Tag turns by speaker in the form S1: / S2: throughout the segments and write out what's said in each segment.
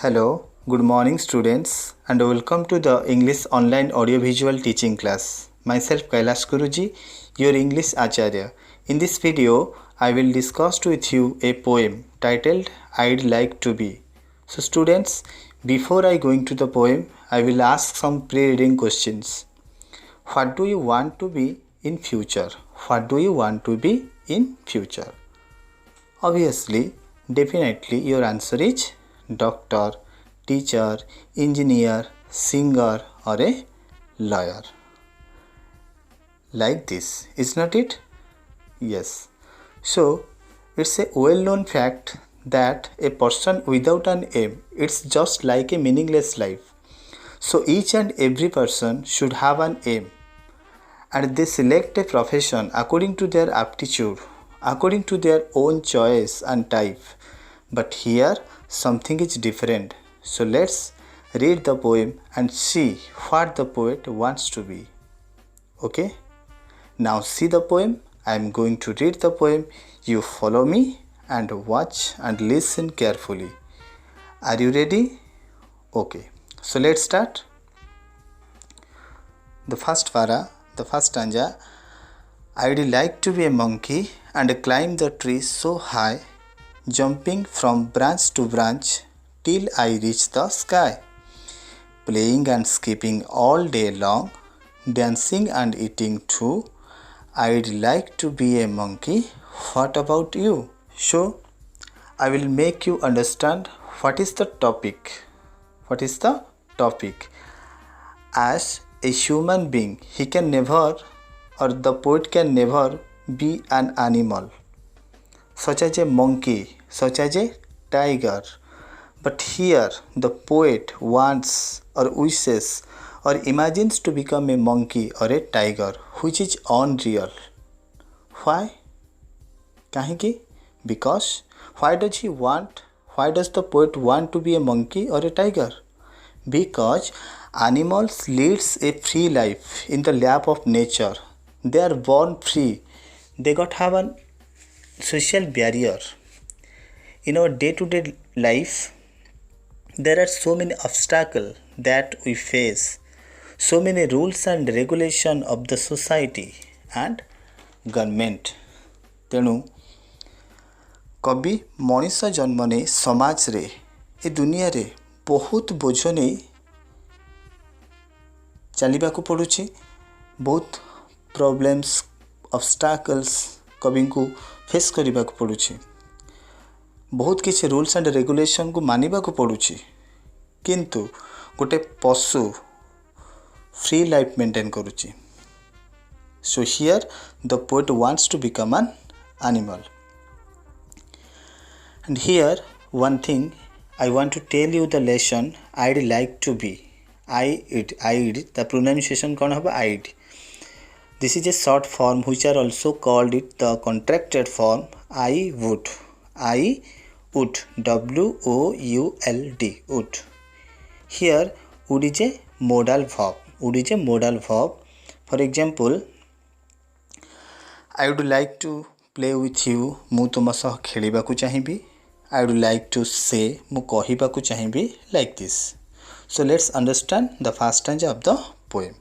S1: Hello, good morning students and welcome to the English online audiovisual teaching class. Myself Kailash Guruji, your English Acharya. In this video, I will discuss with you a poem titled I'd Like to Be. So students, before I go into the poem, I will ask some pre-reading questions. What do you want to be in future? What do you want to be in future? Obviously, definitely your answer is doctor, teacher, engineer, singer or a lawyer. Like this, is not it? Yes. So, it's a well-known fact that a person without an aim, it's just like a meaningless life. So, each and every person should have an aim and they select a profession according to their aptitude, according to their own choice and type. But here something is different. So let's read the poem and see what the poet wants to be. Okay? Now see the poem. I am going to read the poem. You follow me and watch and listen carefully. Are you ready? Okay. So let's start. The first stanza. I'd like to be a monkey and climb the tree so high, jumping from branch to branch till I reach the sky, playing and skipping all day long, dancing and eating too. I'd like to be a monkey. What about you? So, I will make you understand what is the topic. What is the topic? As a human being, he can never, or the poet can never be an animal, such as a monkey, such as a tiger. But here the poet wants or wishes or imagines to become a monkey or a tiger, which is unreal. Why? Kahinki? Because why does the poet want to be a monkey or a tiger? Because animals leads a free life in the lap of nature. They are born free. They got have a social barrier. In our day-to-day life, there are so many obstacles that we face, so many rules and regulation of the society and government. ତେଣୁ କବି ମଣିଷ ଜନ୍ମ ନେଇ ସମାଜରେ ଏ ଦୁନିଆରେ ବହୁତ ବୋଝ ନେଇ ଚାଲିବାକୁ ପଡ଼ୁଛି। ବହୁତ ପ୍ରୋବ୍ଲେମ୍ସ ଅବଷ୍ଟାକଲ୍ସ କବିଙ୍କୁ ଫେସ୍ କରିବାକୁ ପଡ଼ୁଛି। ବହୁତ କିଛି ରୁଲ୍ସ ଆଣ୍ଡ ରେଗୁଲେସନକୁ ମାନିବାକୁ ପଡ଼ୁଛି। କିନ୍ତୁ ଗୋଟେ ପଶୁ ଫ୍ରି ଲାଇଫ୍ ମେଣ୍ଟେନ୍ କରୁଛି। So here the poet wants to become an animal. And here one thing I want to tell you the lesson I'd like to be. I'd the pronunciation kon hoba I'd. This is a short form which are also called it the contracted form I would. W-O-U-L-D would. Here would is a modal verb. For example, I would like to play with you. ମୁଁ ତୁମ ସହ ଖେଳିବାକୁ ଚାହିଁବି. I would like to say ମୁଁ କହିବାକୁ ଚାହିଁବି like this. So let's understand the first stanza of the poem.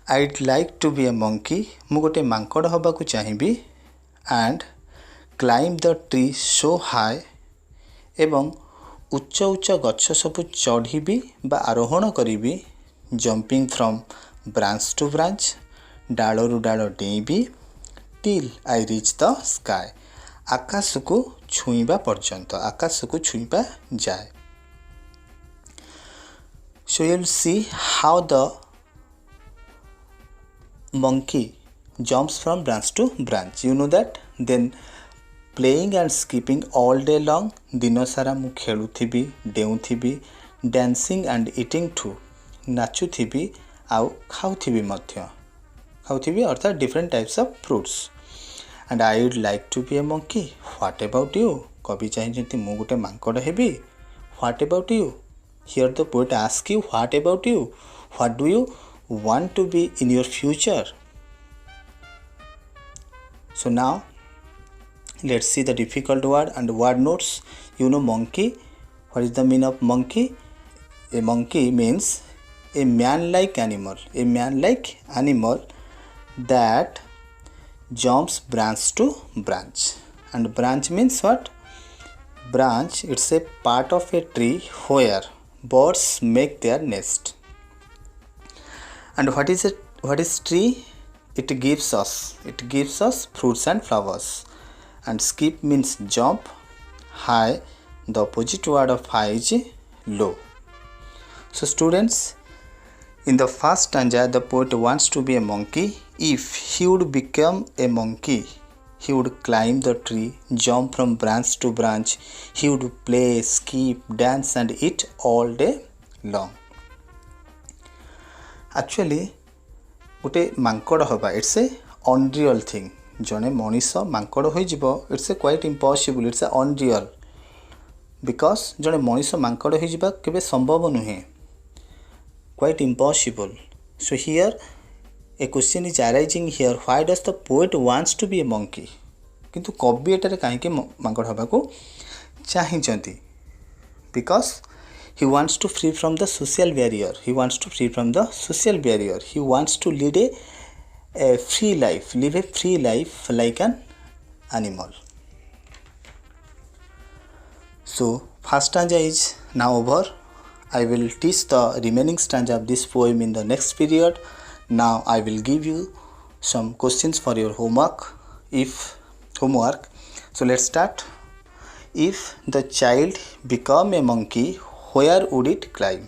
S1: I'd like to be a monkey. ମୁଁ ଗୋଟେ ମାଙ୍କଡ଼ ହେବାକୁ ଚାହିଁବି and climb the tree so high ଏବଂ ଉଚ୍ଚ ଉଚ୍ଚ ଗଛ ସବୁ ଚଢ଼ିବି ବା ଆରୋହଣ କରିବି jumping from branch to branch ଡାଳରୁ ଡାଳ ଡେଇଁବି till I reach the sky ଆକାଶକୁ ଛୁଇଁବା ପର୍ଯ୍ୟନ୍ତ ଆକାଶକୁ ଛୁଇଁବା ଯାଏ. So you'll see how the monkey jumps from branch to branch. You know that? Then playing and skipping all day long ଦିନ ସାରା ମୁଁ ଖେଳୁଥିବି ଡେଉଁଥିବି dancing and eating too ନାଚୁଥିବି ଆଉ ଖାଉଥିବି ମଧ୍ୟ ଖାଉଥିବି ଅର୍ଥାৎ different types of fruits. And I would like to be a monkey. What about you? କବି ଚାହିଁଛନ୍ତି ମୁଁ ଗୋଟେ ମାଙ୍କଡ଼ ହେବି. What about you? Here the poet asks you what about you? What do you want to be in your future? So now let's see the difficult word and word notes. You know monkey. What is the meaning of monkey? A monkey means a man-like animal. A man-like animal that jumps branch to branch. And branch means what? Branch, it's a part of a tree where birds make their nest. And what is it? What is tree? It gives us fruits and flowers. And skip means jump. High, the opposite word of high is low. So students, in the first stanza, the poet wants to be a monkey. If he would become a monkey, he would climb the tree, jump from branch to branch. He would play, skip, dance and eat all day long. Actually, गोटे मांकड़ हवा it's a unreal thing. जड़े मनीष मांकड़ हो it's a quite impossible. It's a unreal because जड़े मनीष मांकड़ हो केबे संभव नुहे. Quite impossible. So here a question is arising here, why does the poet wants to be a monkey. किंतु कवि एटारे कहीं मांकड़ हवा को चाहिए. Because he wants to free from the social barrier. He wants to free from the social barrier. He wants to lead a free life, live a free life like an animal. So first stanza is now over. I will teach the remaining stanza of this poem in the next period. Now I will give you some questions for your homework. So let's start. If the child become a monkey, where would it climb?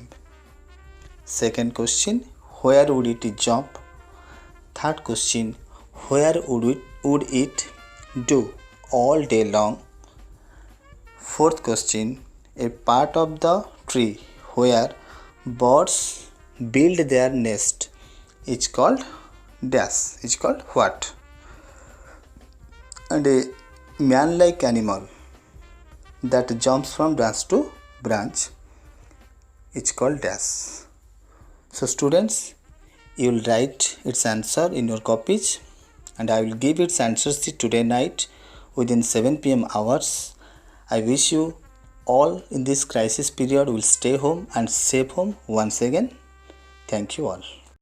S1: Second question, where would it jump? Third question, where would it do all day long? Fourth question, a part of the tree where birds build their nest is called dash. It's called what? And a man-like animal that jumps from branch to branch, it's called dash. So students, you will write its answer in your copies and I will give its answers today night within 7 p.m. hours. I wish you all in this crisis period will stay home and safe home once again. Thank you all.